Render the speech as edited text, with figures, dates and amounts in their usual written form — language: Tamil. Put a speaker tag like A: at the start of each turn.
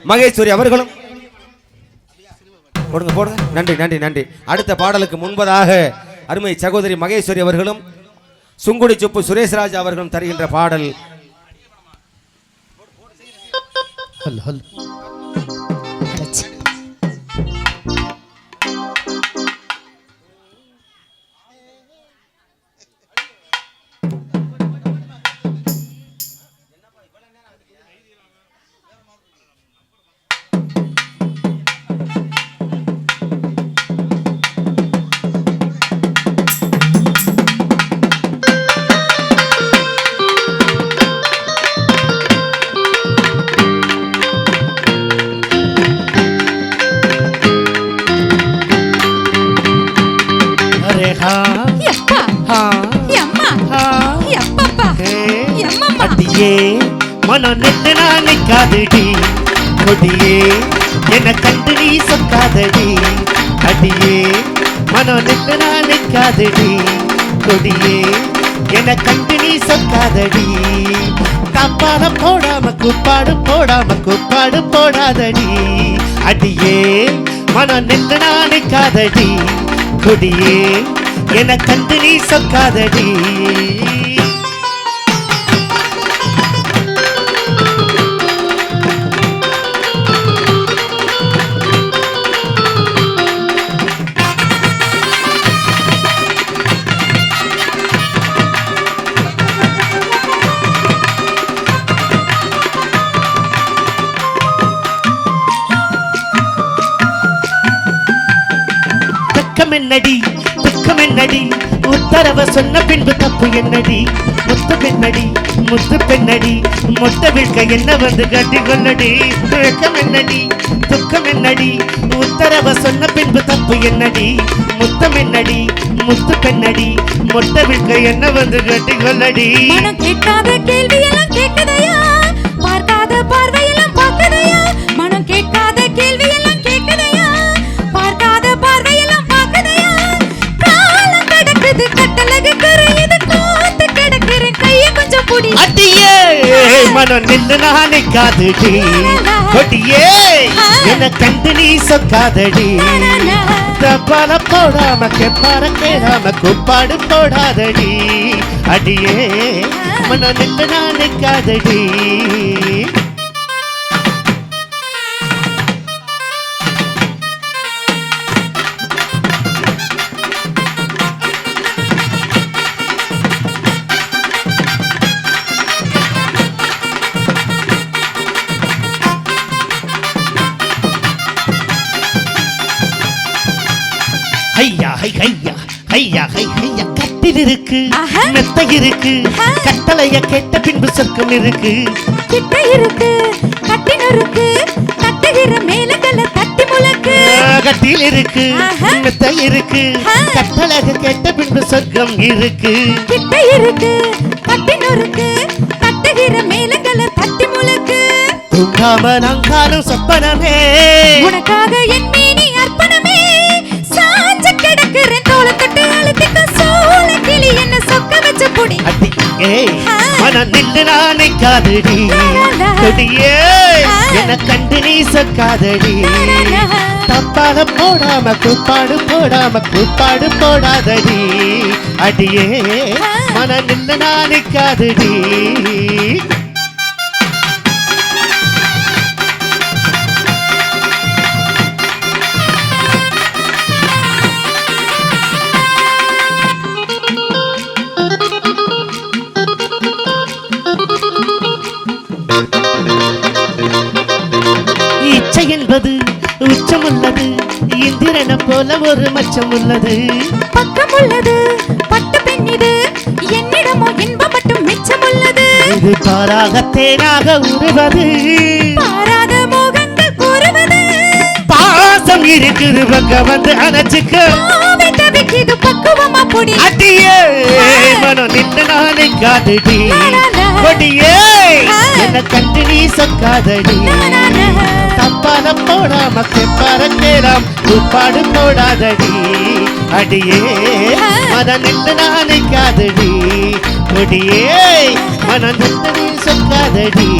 A: மகேஸ்வரி அவர்களும் போடுங்க போடுங்க. நன்றி நன்றி நன்றி. அடுத்த பாடலுக்கு முன்பதாக அருமை சகோதரி மகேஸ்வரி அவர்களும் சுங்குடி சுப்பு சுரேஷ்ராஜ் அவர்களும் தருகின்ற பாடல்.
B: நிக்காதடி கொடியே என்ன கண்டு நீ சொக்காதடி அடியே மனம் நின்று நான் நிக்காதடி கொடியே என்ன கண்டு நீ சொக்காதடி தப்பால போடாம கூப்பாடு போடாதடி அடியே மனம் நின்று நான் நிக்காதடி கொடியே என்ன கண்டு நீ சொக்காதடி துக்கம் என்னடி உத்தரவ சொன்ன பின்பு தப்பு என்னடி முத்து பெண்ணடி மொட்டை விழ்க்க என்ன வந்து கட்டி கொள்ளடி துக்கம் என்னடி உத்தரவ சொன்ன பின்பு தப்பு என்னடி முத்து பெண்ணடி மொட்டை விழ்க்க என்ன வந்து கட்டி கொள்ளடி
C: கேட்காத கேள்வி எல்லாம் கேட்கதையா பார்க்காத பார்வையெல்லாம் பார்க்கதையா மனம் கேட்காத கேள்வி எல்லாம் கேட்கதையா பார்க்காத பார்வையெல்லாம் பார்க்கதையா காலம் கடக்குது கட்டழகு கரையுது காத்து கிடக்கிறேன் கையை கொஞ்சம் புடி
B: அடியே மனம் நின்று நான் நிக்காதடி கொடியே என்ன கண்டு நீ சொக்காதடி தப்பால போடாம கெப்பார கேடாம கூப்பாடு போடாதடி அடியே மனம் நின்று நான் நிக்காதடி கட்டில் இருக்கு மெத்தை இருக்கு கட்டளைய கேட்ட பின்பு சொர்க்கம் இருக்கு
C: கிட்ட இருக்கு கட்டின இருக்கு தட்டுகிற மேலகல தட்டி முழக்கு
B: கட்டில் இருக்கு மெத்தை இருக்கு கட்டளைய கேட்ட பின்பு சொர்க்கம் இருக்கு
C: கிட்ட இருக்கு கட்டின இருக்கு தட்டுகிற மேலகல தட்டி முழக்கு
B: தூங்காம நாங்காலும் சொப்பனமே
C: உனக்காக என் மீனி அர்ப்பணமே சாஞ்ச கிடக்கிறேன் தோள தட்டு அழுத்திக்க சோள கிளி என்ன சொக்க வச்ச பொடி
B: அடியே மனம் நின்று நான் நிக்காதடி கொடியே என்ன கண்டு நீ சொக்காதடி தப்பால போடாம கூப்பாடு போடாதடி அடியே மனம் நின்று நான் நிக்காதடி இச்சை என்பது உச்சம் உள்ளது இந்திரனை போல ஒரு மச்சம் உள்ளது
C: பக்கம் உள்ளது பட்டு பெண் இது என்னிடமோ இன்பம் மட்டும் மிச்சம் உள்ளது
B: இது பாராக தேனாக உருவது
C: பாராத மோகங்கள் கூறுவது
B: பாசம் இருக்குது பக்க வந்து அணைச்சுக்க
C: தவிக்கிது பக்குவமா பொடி
B: அடியே மனம் நின்று நான் நிக்காதடி கொடியே என்ன கண்டு நீ சொக்காதடி தப்பால போடாம கெப்பார கேளாம் கூப்பாடு போடாதடி அடியே மனம் நின்று நான் நிக்காதடி கொடியே மனம் நின்று நீ சொக்காதடி